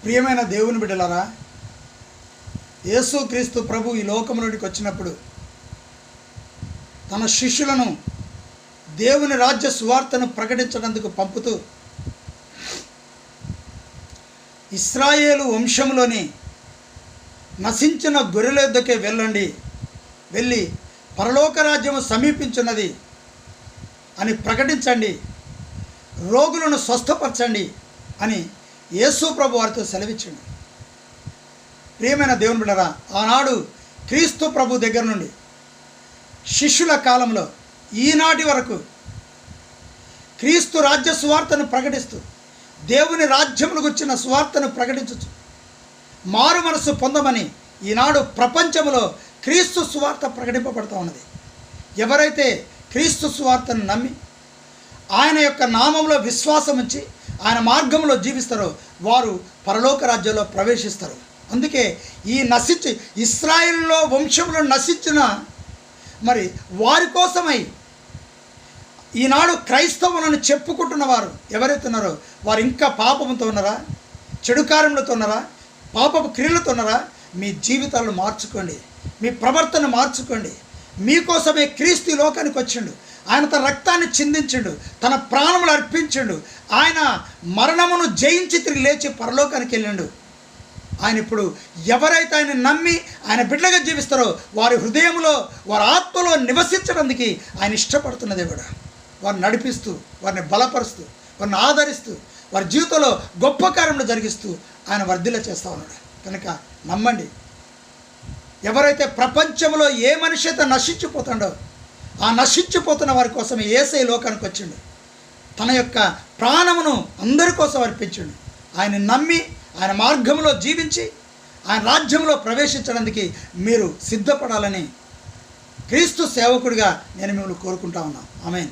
ప్రియమైన దేవుని బిడ్డలారా, యేసుక్రీస్తు ప్రభు ఈ లోకంలోనికి వచ్చినప్పుడు తన శిష్యులను దేవుని రాజ్య సువార్తను ప్రకటించడానికి పంపుతూ ఇశ్రాయేలు వంశంలోని నశించిన గొర్రెల యొద్దకే వెళ్ళి పరలోక రాజ్యము సమీపించున్నది అని ప్రకటించండి, రోగులను స్వస్థపరచండి అని యేసు ప్రభు వారితో సెలవిచ్చిండు. ప్రియమైన దేవుని బిడ్డలారా, ఆనాడు క్రీస్తు ప్రభు దగ్గర నుండి శిష్యుల కాలంలో ఈనాటి వరకు క్రీస్తు రాజ్య సువార్తను ప్రకటిస్తూ దేవుని రాజ్యములకు వచ్చిన సువార్తను ప్రకటించచ్చు, మారు మనసు పొందమని ఈనాడు ప్రపంచంలో క్రీస్తు సువార్త ప్రకటింపబడుతూ ఉన్నది. ఎవరైతే క్రీస్తు సువార్తను నమ్మి ఆయన యొక్క నామంలో విశ్వాసం ఉంచి ఆయన మార్గంలో జీవిస్తారో వారు పరలోక రాజ్యంలో ప్రవేశిస్తారు. అందుకే ఈ ఇశ్రాయేలులో వంశంలో నశించిన మరి వారి కోసమై ఈనాడు క్రైస్తవులను చెప్పుకుంటున్న వారు ఎవరైతే ఉన్నారో వారు ఇంకా పాపంతో ఉన్నారా, చెడు కార్యములతో ఉన్నారా, పాపపు క్రియలతో ఉన్నారా, మీ జీవితాలను మార్చుకోండి, మీ ప్రవర్తన మార్చుకోండి. మీకోసమే క్రీస్తు ఈ లోకానికి వచ్చిండు. ఆయన తన రక్తాన్ని చిందించిండు, తన ప్రాణములు అర్పించిండు. ఆయన మరణమును జయించి తిరిగి లేచి పరలోకానికి వెళ్ళిండు. ఆయన ఇప్పుడు ఎవరైతే ఆయన నమ్మి ఆయన బిడ్డగా జీవిస్తారో వారి హృదయంలో వారి ఆత్మలో నివసించడానికి ఆయన ఇష్టపడుతున్న దేవుడు. వారిని నడిపిస్తూ, వారిని బలపరుస్తూ, వారిని ఆదరిస్తూ, వారి జీవితంలో గొప్ప కార్యములు జరిగిస్తూ ఆయన వర్ధిల్ల చేస్తూ ఉన్నాడు. కనుక నమ్మండి. ఎవరైతే ప్రపంచంలో ఏ మనిషి అయితే నశించిపోతాడో ఆ నశించిపోతున్న వారి కోసం యేసయ్య లోకానికి వచ్చిండు. తన యొక్క ప్రాణమును అందరి కోసం అర్పించిండు. ఆయన నమ్మి ఆయన మార్గంలో జీవించి ఆయన రాజ్యంలో ప్రవేశించడానికి మీరు సిద్ధపడాలని క్రీస్తు సేవకుడిగా నేను మిమ్మల్ని కోరుకుంటా ఉన్నాను. ఆమేన్.